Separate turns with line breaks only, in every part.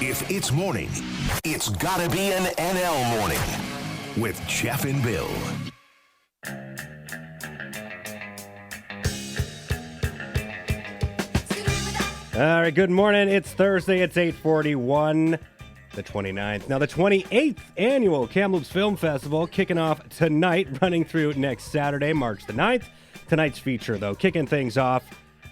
If it's morning, it's gotta be an NL morning with Jeff and Bill.
All right, good morning. It's Thursday. It's 8:41, the 29th. Now, the 28th annual Kamloops Film Festival kicking off tonight, running through next Saturday, March the 9th. Tonight's feature, though, kicking things off,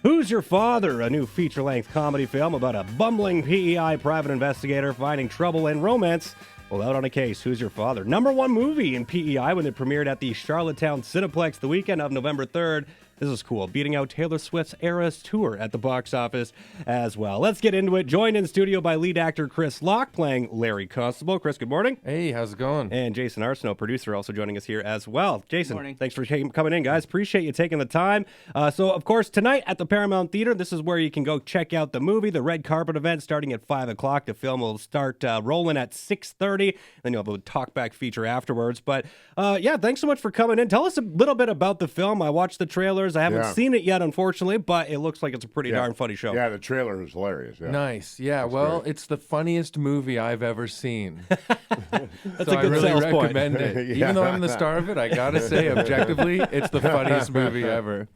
Who's Your Father? A new feature-length comedy film about a bumbling PEI private investigator finding trouble and romance while out on a case. Who's Your Father? Number one movie in PEI when it premiered at the Charlottetown Cineplex the weekend of November 3rd. This is cool, beating out Taylor Swift's Eras Tour at the box office as well. Let's get into it. Joined in studio by lead actor Chris Locke, playing Larry Constable. Chris, good morning.
Hey, how's it going?
And Jason Arsenault, producer, also joining us here as well. Jason,
morning.
Thanks for coming in, guys. Appreciate you taking the time. So, of course, tonight at the Paramount Theater, this is where you can go check out the movie, the red carpet event starting at 5 o'clock. The film will start rolling at 6:30. Then you'll have a talkback feature afterwards. But, yeah, thanks so much for coming in. Tell us a little bit about the film. I watched the trailers. I haven't seen it yet, unfortunately, but it looks like it's a pretty darn funny show.
Yeah, the trailer is hilarious. Yeah.
Nice. Yeah,
great.
It's the funniest movie I've ever seen.
That's
So
a good
I really
sales point.
recommend it.
Yeah.
Even though I'm the star of it, I gotta say, objectively, it's the funniest movie ever.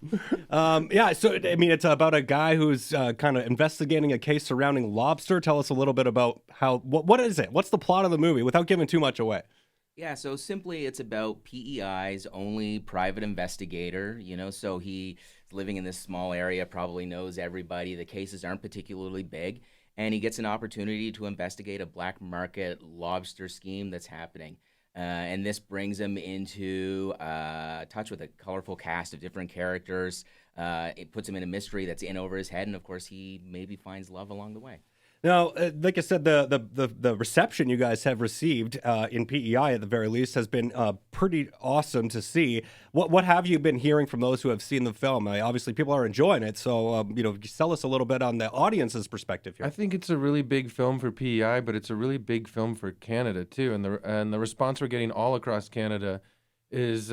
Yeah, so, I mean, it's about a guy who's kind of investigating a case surrounding lobster. Tell us a little bit about what is it? What's the plot of the movie without giving too much away?
Yeah, so simply it's about PEI's only private investigator, so he's living in this small area, probably knows everybody. The cases aren't particularly big, and he gets an opportunity to investigate a black market lobster scheme that's happening. And this brings him into touch with a colorful cast of different characters. It puts him in a mystery that's in over his head, and of course he maybe finds love along the way.
Now, like I said, the reception you guys have received in PEI, at the very least, has been pretty awesome to see. What have you been hearing from those who have seen the film? Obviously, people are enjoying it, so tell us a little bit on the audience's perspective here.
I think it's a really big film for PEI, but it's a really big film for Canada too. And the response we're getting all across Canada is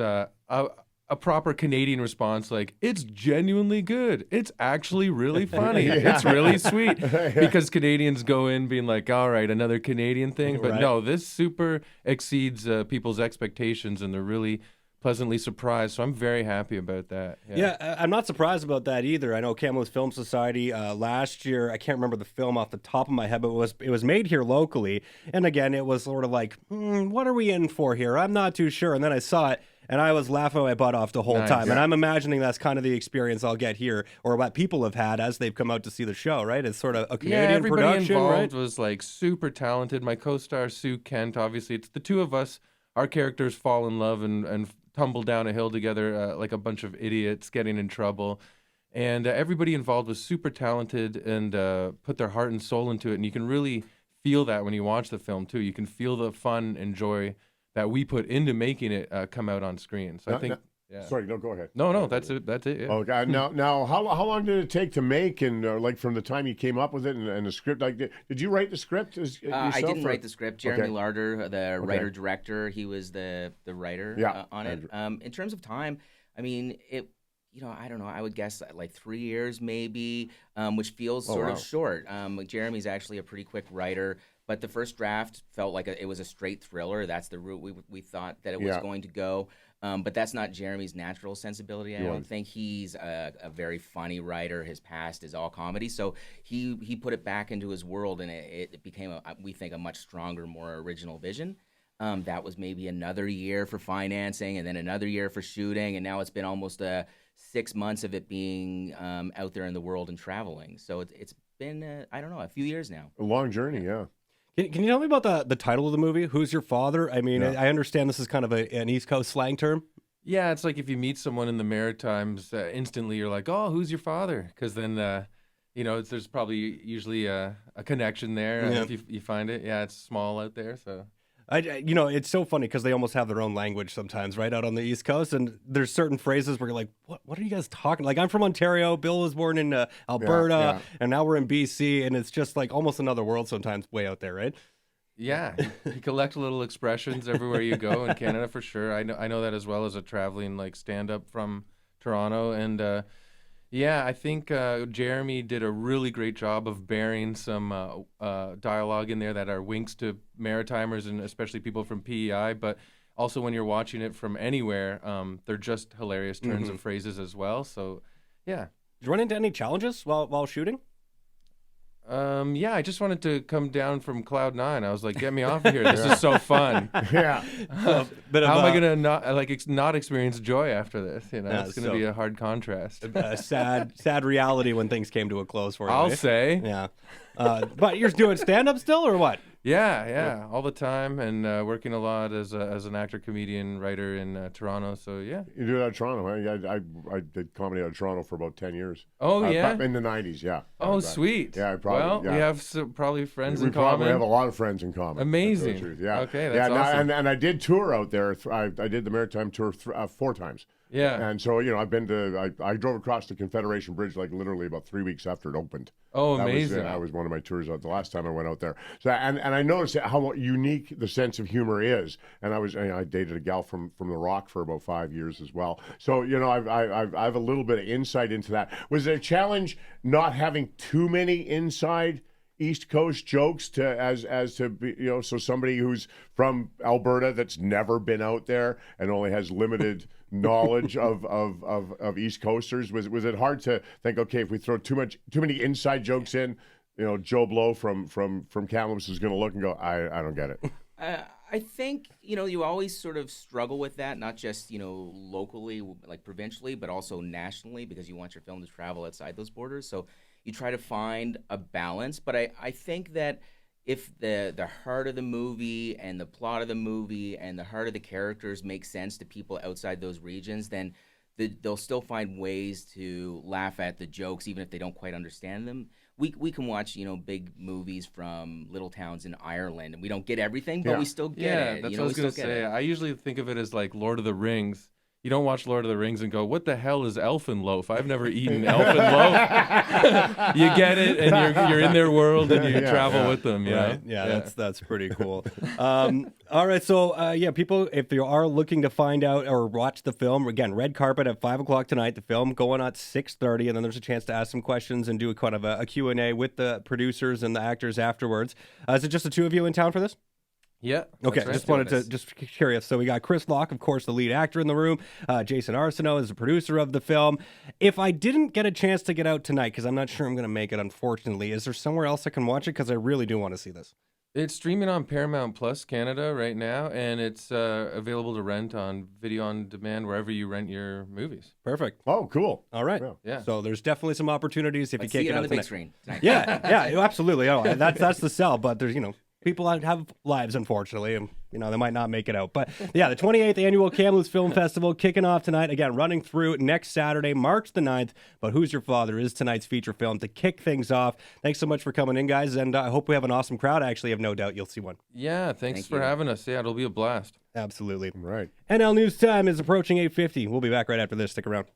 a proper Canadian response, like, it's genuinely good. It's actually really funny. It's really sweet. Because Canadians go in being like, all right, another Canadian thing. But no, this super exceeds people's expectations, and they're really pleasantly surprised. So I'm very happy about that.
Yeah, I'm not surprised about that either. I know Kamloops Film Society last year, I can't remember the film off the top of my head, but it was made here locally. And again, it was sort of like, what are we in for here? I'm not too sure. And then I saw it, and I was laughing my butt off the whole time. And I'm imagining that's kind of the experience I'll get here, or what people have had as they've come out to see the show, right? It's sort of a Canadian
everybody
production,
involved
right?
was like super talented. My co-star Sue Kent, obviously, it's the two of us. Our characters fall in love and tumble down a hill together like a bunch of idiots getting in trouble. And everybody involved was super talented and put their heart and soul into it. And you can really feel that when you watch the film, too. You can feel the fun and joy that we put into making it come out on screen. So I think... Yeah.
Sorry, no, go ahead.
No, that's it. That's it. Yeah.
Oh God! Now, how long did it take to make, and like from the time you came up with it and the script? Like, did you write the script yourself?
I didn't write the script. Jeremy Larder, the writer director, he was the writer on it. In terms of time, I mean, it. I don't know. I would guess like 3 years maybe, which feels sort of short. Jeremy's actually a pretty quick writer. But the first draft felt like it was a straight thriller. That's the route we thought that it was going to go. But that's not Jeremy's natural sensibility. I don't think he's a very funny writer. His past is all comedy. So he put it back into his world, and it became, we think, a much stronger, more original vision. That was maybe another year for financing, and then another year for shooting, and now it's been almost 6 months of it being out there in the world and traveling. So it's been, I don't know, a few years now.
A long journey, yeah.
Can you tell me about the title of the movie? Who's Your Father? I mean, I understand this is kind of an East Coast slang term.
Yeah, it's like if you meet someone in the Maritimes, instantly you're like, oh, who's your father? Because then, there's probably usually a connection there if you find it. Yeah, it's small out there, so...
It's so funny because they almost have their own language sometimes, right, out on the East Coast. And there's certain phrases where you're like, what are you guys talking? Like, I'm from Ontario. Bill was born in Alberta, and now we're in BC. And it's just like almost another world sometimes way out there, right?
Yeah, you collect little expressions everywhere you go in Canada for sure. I know that as well as a traveling like stand-up from Toronto. And Yeah, I think Jeremy did a really great job of bearing some dialogue in there that are winks to Maritimers and especially people from PEI, but also when you're watching it from anywhere, they're just hilarious turns of phrases as well. So, yeah.
Did you run into any challenges while shooting?
Yeah, I just wanted to come down from Cloud 9. I was like, get me off of here. This is so fun.
Yeah.
How am I gonna not experience joy after this? You know, it's gonna be a hard contrast.
Sad reality when things came to a close for you.
I'll say.
Yeah. But you're doing stand-up still, or what?
Yeah, all the time, and working a lot as an actor, comedian, writer in Toronto. So yeah.
You do that in Toronto, huh? I did comedy out of Toronto for about 10 years.
Oh yeah.
In the 90s, yeah.
Oh sweet.
Yeah, probably.
We have probably friends in
We
common.
have a lot of friends in common.
Amazing.
Yeah.
Okay, that's awesome.
And I did tour out there. I did the Maritime tour 4 times.
Yeah.
And so, I've been to, I drove across the Confederation Bridge like literally about 3 weeks after it opened.
Oh, amazing.
That was one of my tours the last time I went out there. So, and I noticed how unique the sense of humor is. And I dated a gal from the Rock for about 5 years as well. So, I have a little bit of insight into that. Was it a challenge not having too many inside East Coast jokes to be, so somebody who's from Alberta that's never been out there and only has limited knowledge of East Coasters? Was it hard to think, okay, if we throw too many inside jokes in, Joe Blow from Kamloops is going to look and go, I don't get it.
I think, you always sort of struggle with that, not just, locally, like provincially, but also nationally, because you want your film to travel outside those borders. So you try to find a balance. But I think that if the heart of the movie and the plot of the movie and the heart of the characters make sense to people outside those regions, then they'll still find ways to laugh at the jokes, even if they don't quite understand them. We can watch, big movies from little towns in Ireland, and we don't get everything, but we still get it.
Yeah, that's what I was going to say. I usually think of it as like Lord of the Rings. You don't watch Lord of the Rings and go, what the hell is elfin loaf? I've never eaten elfin loaf. You get it, and you're in their world, and you travel with them.
Right? Yeah, that's pretty cool. All right, so people, if you are looking to find out or watch the film, again, red carpet at 5 o'clock tonight. The film going at 6:30, and then there's a chance to ask some questions and do a kind of a Q&A with the producers and the actors afterwards. Is it just the two of you in town for this?
Yeah.
Okay,
right.
just wanted to just curious. So we got Chris Locke, of course, the lead actor in the room. Jason Arsenault is the producer of the film. If I didn't get a chance to get out tonight, because I'm not sure I'm going to make it, unfortunately, is there somewhere else I can watch it? Because I really do want to see this.
It's streaming on Paramount Plus Canada right now, and it's available to rent on video on demand wherever you rent your movies.
Perfect.
Oh, cool.
All right.
Yeah.
So there's definitely some opportunities if you can't get out
on the
tonight.
big screen tonight.
Yeah, absolutely. Oh, that's the sell, but there's, people have lives, unfortunately, and they might not make it out. But yeah, the 28th annual Kamloops Film Festival kicking off tonight. Again, running through next Saturday, March the 9th. But Who's Your Father is tonight's feature film to kick things off. Thanks so much for coming in, guys, and I hope we have an awesome crowd. I actually have no doubt you'll see one.
Yeah, thanks for having us. Yeah, it'll be a blast.
Absolutely.
Right.
NL News time is approaching 8:50. We'll be back right after this. Stick around.